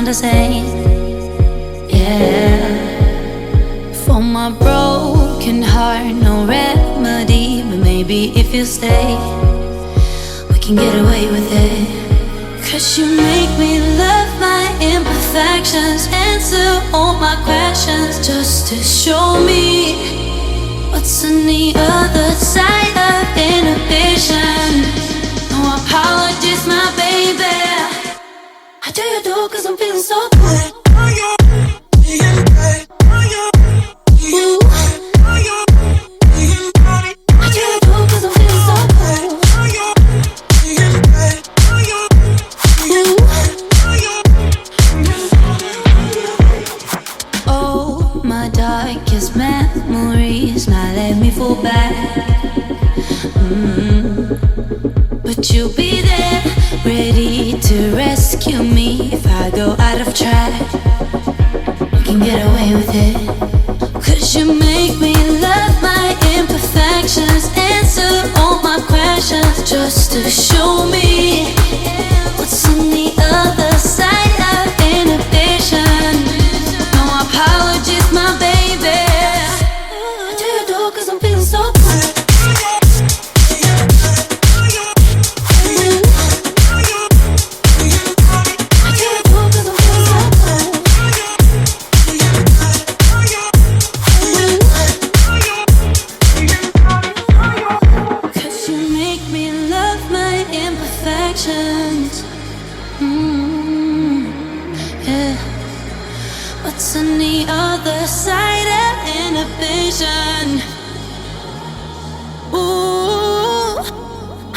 the same. Yeah. For my broken heart, no remedy. But maybe if you stay, we can get away with it. 'Cause you make me love my imperfections, answer all my questions, just to show me what's on the other side of inhibition. No apologies, my baby. I do you do 'cause I'm feeling so good. Darkest memories now let me fall back. But you'll be there, ready to rescue me if I go out of track. We can get away with it. 'Cause you make me love my imperfections, answer all my questions, just to show me what's on the other side of inhibition. No apologies, my baby. I do you do 'cause I'm feeling so good. Yeah. What's on the other side of inhibition? Ooh,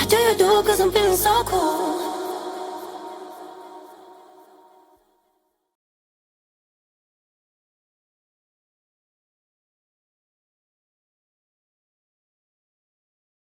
I do you do 'cause I'm feeling so cool.